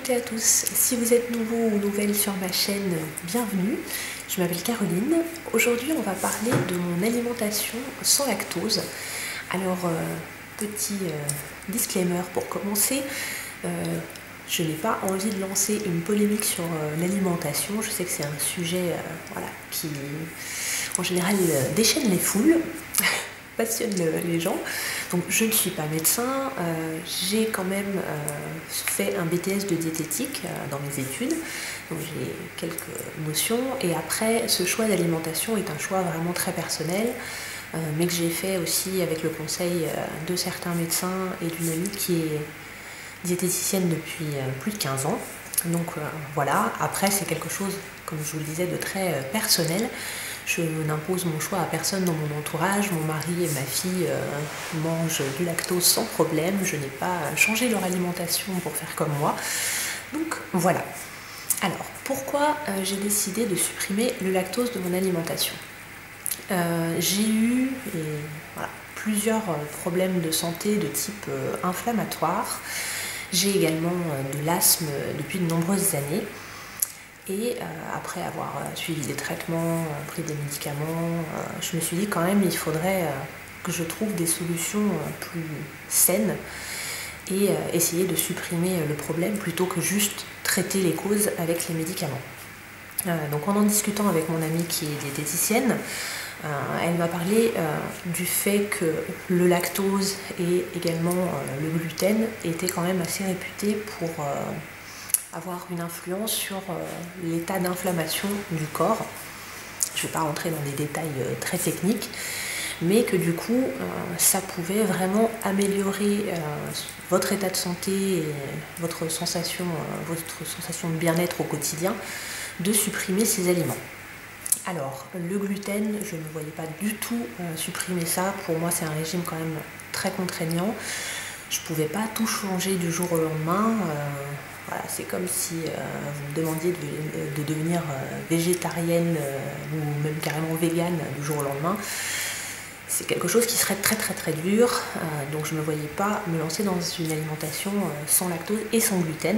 toutes et à tous, si vous êtes nouveau ou nouvelle sur ma chaîne, bienvenue. Je m'appelle Caroline. Aujourd'hui on va parler de mon alimentation sans lactose. Alors petit disclaimer pour commencer, je n'ai pas envie de lancer une polémique sur l'alimentation. Je sais que c'est un sujet qui en général déchaîne les foules, passionne les gens. Donc je ne suis pas médecin, j'ai quand même fait un BTS de diététique dans mes études, donc j'ai quelques notions, et après ce choix d'alimentation est un choix vraiment très personnel, mais que j'ai fait aussi avec le conseil de certains médecins et d'une amie qui est diététicienne depuis plus de 15 ans. Donc voilà, après c'est quelque chose, comme je vous le disais, de très personnel. Je n'impose mon choix à personne dans mon entourage. Mon mari et ma fille mangent du lactose sans problème. Je n'ai pas changé leur alimentation pour faire comme moi. Donc voilà. Alors, pourquoi j'ai décidé de supprimer le lactose de mon alimentation? J'ai eu plusieurs problèmes de santé de type inflammatoire. J'ai également de l'asthme depuis de nombreuses années. Et après avoir suivi des traitements, pris des médicaments, je me suis dit quand même il faudrait que je trouve des solutions plus saines et essayer de supprimer le problème plutôt que juste traiter les causes avec les médicaments. Donc en discutant avec mon amie qui est diététicienne, elle m'a parlé du fait que le lactose et également le gluten étaient quand même assez réputés pour avoir une influence sur l'état d'inflammation du corps. Je ne vais pas rentrer dans des détails très techniques, mais que du coup ça pouvait vraiment améliorer votre état de santé et votre sensation de bien-être au quotidien de supprimer ces aliments. Alors le gluten, je ne voyais pas du tout supprimer ça. Pour moi c'est un régime quand même très contraignant. Je ne pouvais pas tout changer du jour au lendemain. Voilà, c'est comme si vous me demandiez de devenir végétarienne ou même carrément végane du jour au lendemain. C'est quelque chose qui serait très dur, donc je ne me voyais pas me lancer dans une alimentation sans lactose et sans gluten.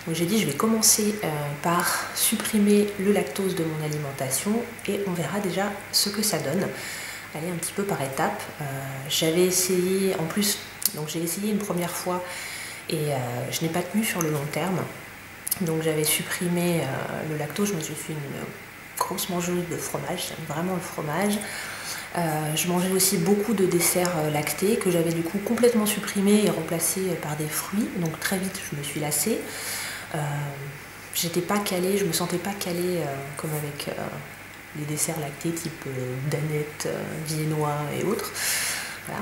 Donc j'ai dit je vais commencer par supprimer le lactose de mon alimentation et on verra déjà ce que ça donne. Aller un petit peu par étapes. J'avais essayé, en plus, donc j'ai essayé une première fois et je n'ai pas tenu sur le long terme. Donc j'avais supprimé le lactose. Moi je suis une grosse mangeuse de fromage, j'aime vraiment le fromage. Je mangeais aussi beaucoup de desserts lactés que j'avais du coup complètement supprimé et remplacé par des fruits. Donc très vite je me suis lassée. J'étais pas calée, je me sentais pas calée comme avec les desserts lactés type danette, viennois et autres. Voilà.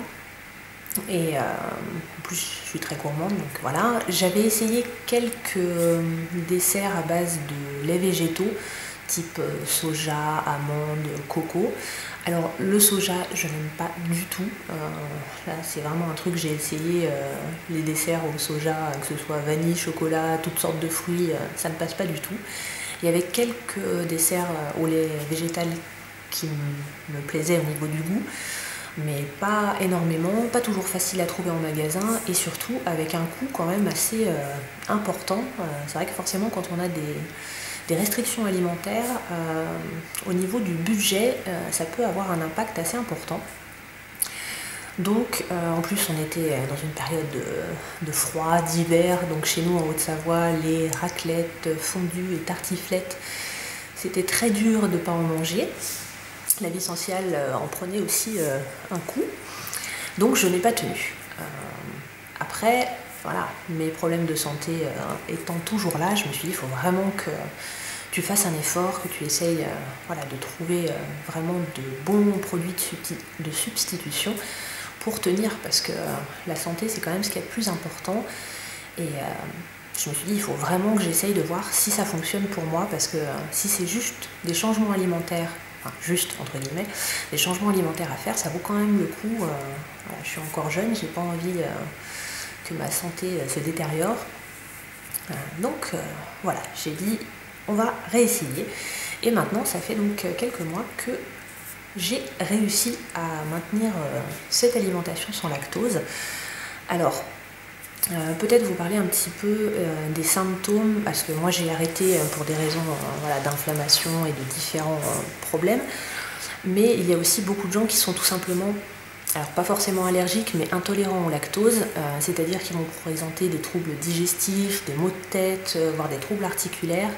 Et en plus je suis très gourmande, donc voilà. J'avais essayé quelques desserts à base de laits végétaux type soja, amande, coco. Alors le soja je n'aime pas du tout. Là c'est vraiment un truc que j'ai essayé, les desserts au soja, que ce soit vanille, chocolat, toutes sortes de fruits, ça ne passe pas du tout. Il y avait quelques desserts au lait végétal qui me plaisaient au niveau du goût, mais pas énormément, pas toujours facile à trouver en magasin et surtout avec un coût quand même assez important. C'est vrai que forcément quand on a des restrictions alimentaires, au niveau du budget, ça peut avoir un impact assez important. Donc en plus on était dans une période de froid, d'hiver, donc chez nous en Haute-Savoie, les raclettes, fondues et tartiflettes, c'était très dur de ne pas en manger. La vie sociale en prenait aussi un coup, donc je n'ai pas tenu. Après, voilà, mes problèmes de santé étant toujours là, je me suis dit il faut vraiment que tu fasses un effort, que tu essayes de trouver vraiment de bons produits de substitution pour tenir, parce que la santé c'est quand même ce qu'il y a de plus important. Et je me suis dit il faut vraiment que j'essaye de voir si ça fonctionne pour moi, parce que si c'est juste des changements alimentaires, enfin juste entre guillemets, des changements alimentaires à faire, ça vaut quand même le coup. Voilà, je suis encore jeune, j'ai pas envie que ma santé se détériore. Donc voilà, j'ai dit on va réessayer. Et maintenant ça fait donc quelques mois que j'ai réussi à maintenir cette alimentation sans lactose. Alors Peut-être vous parler un petit peu des symptômes, parce que moi j'ai arrêté pour des raisons voilà, d'inflammation et de différents problèmes, mais il y a aussi beaucoup de gens qui sont tout simplement, alors pas forcément allergiques, mais intolérants au lactose, c'est-à-dire qu'ils vont présenter des troubles digestifs, des maux de tête, voire des troubles articulaires,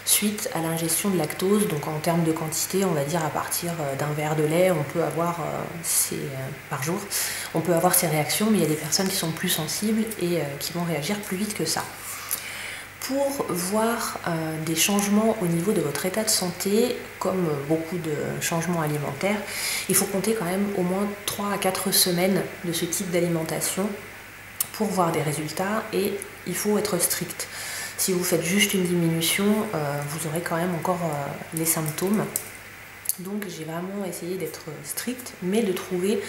suite à l'ingestion de lactose. Donc en termes de quantité, on va dire à partir d'un verre de lait, on peut avoir par jour, on peut avoir ces réactions, mais il y a des personnes qui sont plus sensibles et qui vont réagir plus vite que ça. Pour voir des changements au niveau de votre état de santé, comme beaucoup de changements alimentaires, il faut compter quand même au moins 3 à 4 semaines de ce type d'alimentation pour voir des résultats, et il faut être strict. Si vous faites juste une diminution, vous aurez quand même encore les symptômes. Donc j'ai vraiment essayé d'être stricte, mais de trouver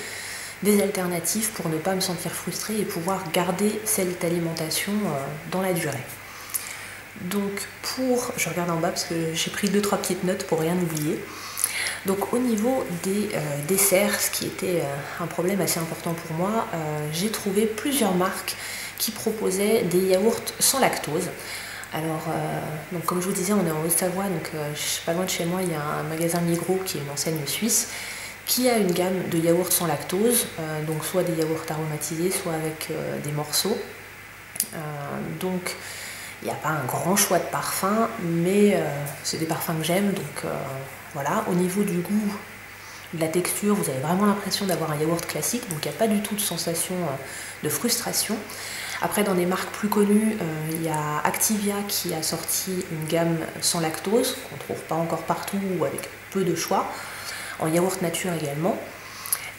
des alternatives pour ne pas me sentir frustrée et pouvoir garder cette alimentation dans la durée. Donc je regarde en bas parce que j'ai pris 2-3 petites notes pour rien oublier. Donc au niveau des desserts, ce qui était un problème assez important pour moi, j'ai trouvé plusieurs marques qui proposaient des yaourts sans lactose. Alors, donc comme je vous disais, on est en Haute-Savoie, donc pas loin de chez moi, il y a un magasin Migros qui est une enseigne suisse, qui a une gamme de yaourts sans lactose, donc soit des yaourts aromatisés, soit avec des morceaux. Donc il n'y a pas un grand choix de parfums, mais c'est des parfums que j'aime, donc voilà. Au niveau du goût, de la texture, vous avez vraiment l'impression d'avoir un yaourt classique, donc il n'y a pas du tout de sensation de frustration. Après, dans des marques plus connues, il y a Activia qui a sorti une gamme sans lactose, qu'on ne trouve pas encore partout ou avec peu de choix, en yaourt nature également.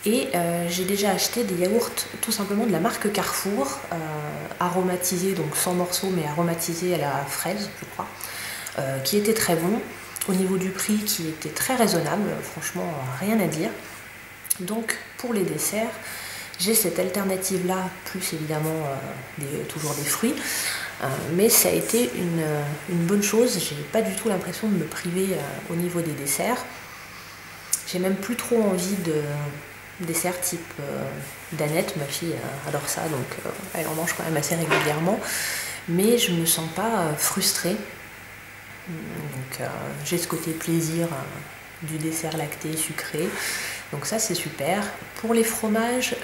Et j'ai déjà acheté des yaourts tout simplement de la marque Carrefour, aromatisés, donc sans morceaux, mais aromatisés à la fraise, je crois, qui étaient très bons, au niveau du prix qui était très raisonnable, franchement rien à dire. Donc pour les desserts, j'ai cette alternative là, plus évidemment toujours des fruits, mais ça a été une bonne chose. J'ai pas du tout l'impression de me priver au niveau des desserts. J'ai même plus trop envie de desserts type Danette, ma fille adore ça, donc elle en mange quand même assez régulièrement, mais je me sens pas frustrée. Donc j'ai ce côté plaisir du dessert lacté sucré, donc ça c'est super. Pour les fromages,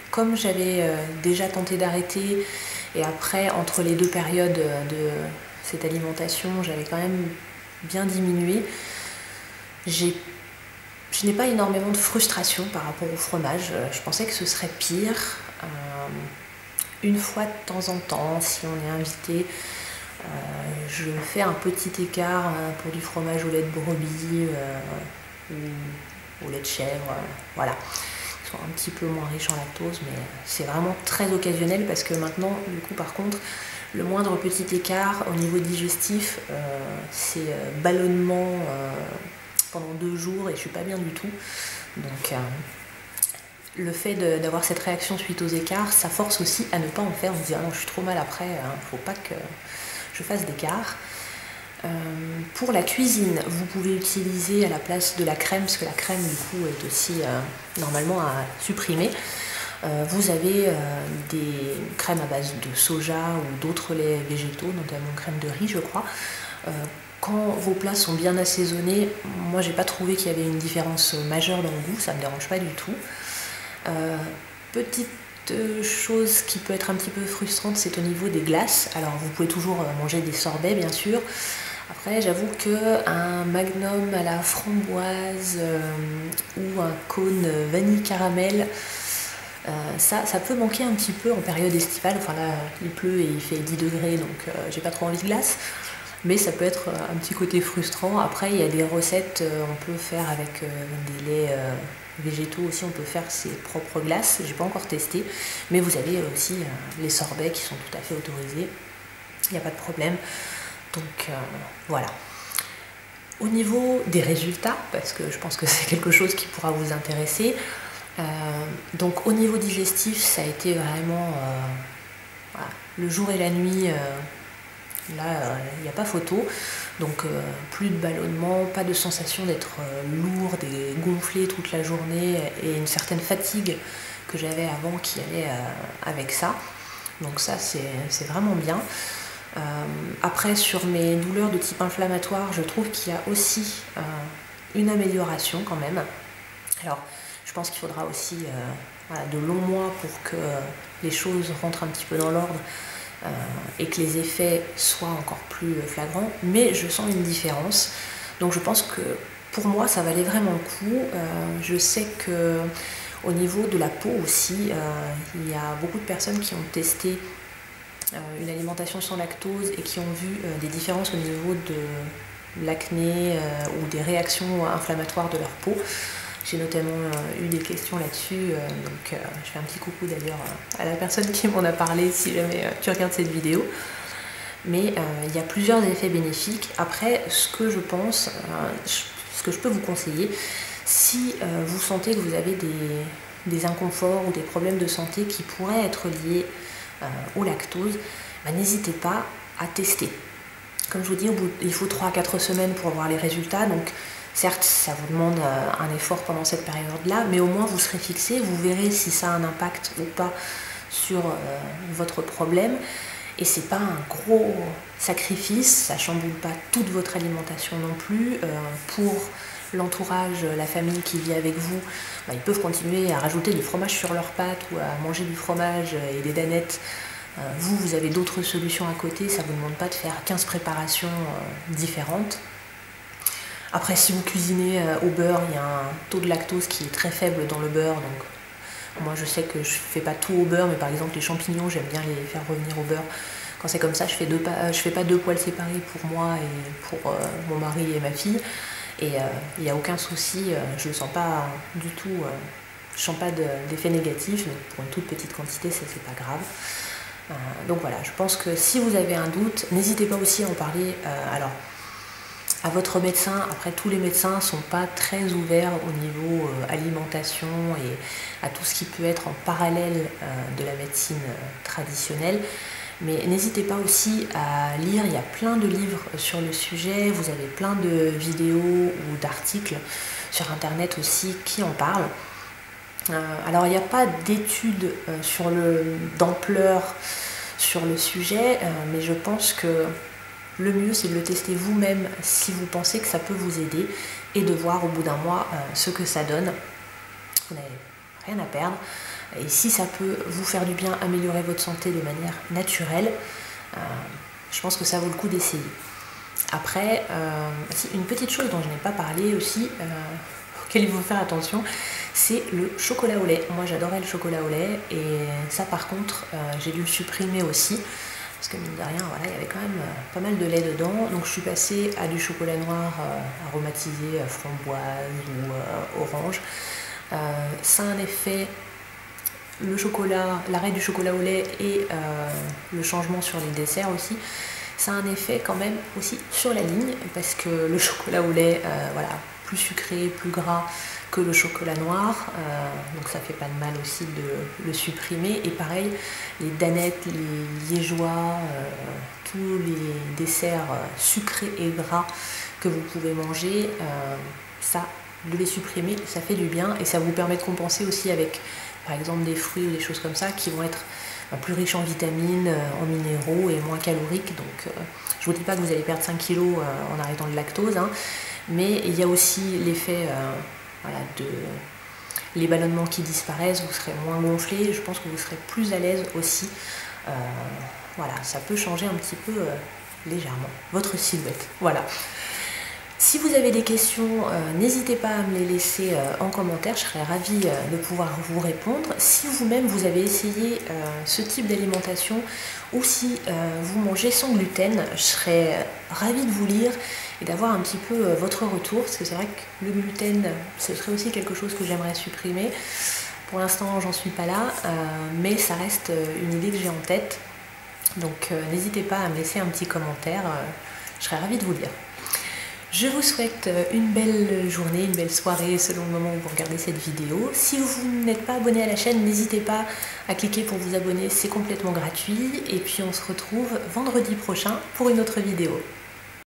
comme j'avais déjà tenté d'arrêter, et après entre les deux périodes de cette alimentation j'avais quand même bien diminué, je n'ai pas énormément de frustration par rapport au fromage. Je pensais que ce serait pire. Une fois de temps en temps, si on est invité, je fais un petit écart pour du fromage au lait de brebis ou au lait de chèvre, voilà. Ils sont un petit peu moins riches en lactose, mais c'est vraiment très occasionnel parce que maintenant, du coup, par contre, le moindre petit écart au niveau digestif, c'est ballonnement pendant 2 jours et je suis pas bien du tout. Donc le fait d'avoir cette réaction suite aux écarts, ça force aussi à ne pas en faire. On se dit ah non, je suis trop mal après, faut pas que je fasse d'écart. Pour la cuisine, vous pouvez utiliser à la place de la crème, parce que la crème du coup est aussi normalement à supprimer. Vous avez des crèmes à base de soja ou d'autres laits végétaux, notamment crème de riz je crois. Quand vos plats sont bien assaisonnés, moi j'ai pas trouvé qu'il y avait une différence majeure dans le goût, ça me dérange pas du tout. Petite chose qui peut être un petit peu frustrante, c'est au niveau des glaces. Alors vous pouvez toujours manger des sorbets bien sûr. Après j'avoue qu'un magnum à la framboise ou un cône vanille caramel, ça peut manquer un petit peu en période estivale. Enfin là il pleut et il fait 10 degrés, donc j'ai pas trop envie de glace. Mais ça peut être un petit côté frustrant. Après il y a des recettes, on peut faire avec des laits végétaux aussi, on peut faire ses propres glaces. J'ai pas encore testé, mais vous avez aussi les sorbets qui sont tout à fait autorisés, il n'y a pas de problème. Donc voilà. Au niveau des résultats, parce que je pense que c'est quelque chose qui pourra vous intéresser, donc au niveau digestif ça a été vraiment voilà, le jour et la nuit. Là, il n'y a pas photo, donc plus de ballonnement, pas de sensation d'être lourde et gonflée toute la journée, et une certaine fatigue que j'avais avant qui allait avec ça. Donc ça c'est vraiment bien. Après sur mes douleurs de type inflammatoire, je trouve qu'il y a aussi une amélioration quand même. Alors je pense qu'il faudra aussi voilà, de longs mois pour que les choses rentrent un petit peu dans l'ordre et que les effets soient encore plus flagrants, mais je sens une différence. Donc je pense que pour moi ça valait vraiment le coup. Je sais que au niveau de la peau aussi, il y a beaucoup de personnes qui ont testé une alimentation sans lactose et qui ont vu des différences au niveau de l'acné ou des réactions inflammatoires de leur peau. J'ai notamment eu des questions là-dessus, donc je fais un petit coucou d'ailleurs à la personne qui m'en a parlé si jamais tu regardes cette vidéo. Mais il y a plusieurs effets bénéfiques. Après, ce que je pense, ce que je peux vous conseiller, si vous sentez que vous avez des inconforts ou des problèmes de santé qui pourraient être liés au lactose, bah, n'hésitez pas à tester. Comme je vous dis, il faut 3 à 4 semaines pour voir les résultats, donc certes ça vous demande un effort pendant cette période-là, mais au moins vous serez fixé, vous verrez si ça a un impact ou pas sur votre problème. Et c'est pas un gros sacrifice, ça chamboule pas toute votre alimentation non plus. Pour l'entourage, la famille qui vit avec vous, bah, ils peuvent continuer à rajouter du fromage sur leurs pâtes ou à manger du fromage et des danettes. Vous avez d'autres solutions à côté, ça ne vous demande pas de faire 15 préparations différentes. Après, si vous cuisinez au beurre, il y a un taux de lactose qui est très faible dans le beurre, donc moi je sais que je fais pas tout au beurre, mais par exemple les champignons, j'aime bien les faire revenir au beurre. Quand c'est comme ça, je fais pas 2 poêles séparées pour moi et pour mon mari et ma fille. Et il n'y a aucun souci, je ne sens pas du tout, je sens pas d'effet négatif, donc pour une toute petite quantité, ça c'est pas grave. Donc voilà, je pense que si vous avez un doute, n'hésitez pas aussi à en parler alors à votre médecin. Après, tous les médecins ne sont pas très ouverts au niveau alimentation et à tout ce qui peut être en parallèle de la médecine traditionnelle. Mais n'hésitez pas aussi à lire, il y a plein de livres sur le sujet, vous avez plein de vidéos ou d'articles sur internet aussi qui en parlent. Alors il n'y a pas d'études d'ampleur sur le sujet, mais je pense que le mieux c'est de le tester vous-même si vous pensez que ça peut vous aider et de voir au bout d'un mois ce que ça donne. Vous n'avez rien à perdre. Et si ça peut vous faire du bien, améliorer votre santé de manière naturelle, je pense que ça vaut le coup d'essayer. Après, une petite chose dont je n'ai pas parlé aussi, auquel il faut faire attention, c'est le chocolat au lait. Moi j'adorais le chocolat au lait et ça par contre j'ai dû le supprimer aussi. Parce que mine de rien, voilà, il y avait quand même pas mal de lait dedans. Donc je suis passée à du chocolat noir aromatisé, framboise ou orange. Ça a un effet... Le chocolat, l'arrêt du chocolat au lait et le changement sur les desserts aussi, ça a un effet quand même aussi sur la ligne parce que le chocolat au lait, voilà, plus sucré, plus gras que le chocolat noir, donc ça fait pas de mal aussi de le supprimer. Et pareil, les danettes, les liégeois, tous les desserts sucrés et gras que vous pouvez manger, ça, de les supprimer, ça fait du bien et ça vous permet de compenser aussi avec par exemple des fruits ou des choses comme ça qui vont être plus riches en vitamines, en minéraux et moins caloriques. Donc je vous dis pas que vous allez perdre 5 kg en arrêtant le lactose, hein, mais il y a aussi l'effet voilà, de les ballonnements qui disparaissent, vous serez moins gonflé, je pense que vous serez plus à l'aise aussi. Voilà, ça peut changer un petit peu légèrement votre silhouette. Voilà. Si vous avez des questions, n'hésitez pas à me les laisser en commentaire, je serais ravie de pouvoir vous répondre. Si vous-même vous avez essayé ce type d'alimentation ou si vous mangez sans gluten, je serais ravie de vous lire et d'avoir un petit peu votre retour, parce que c'est vrai que le gluten, ce serait aussi quelque chose que j'aimerais supprimer. Pour l'instant, j'en suis pas là, mais ça reste une idée que j'ai en tête. Donc n'hésitez pas à me laisser un petit commentaire, je serais ravie de vous lire. Je vous souhaite une belle journée, une belle soirée selon le moment où vous regardez cette vidéo. Si vous n'êtes pas abonné à la chaîne, n'hésitez pas à cliquer pour vous abonner, c'est complètement gratuit. Et puis on se retrouve vendredi prochain pour une autre vidéo.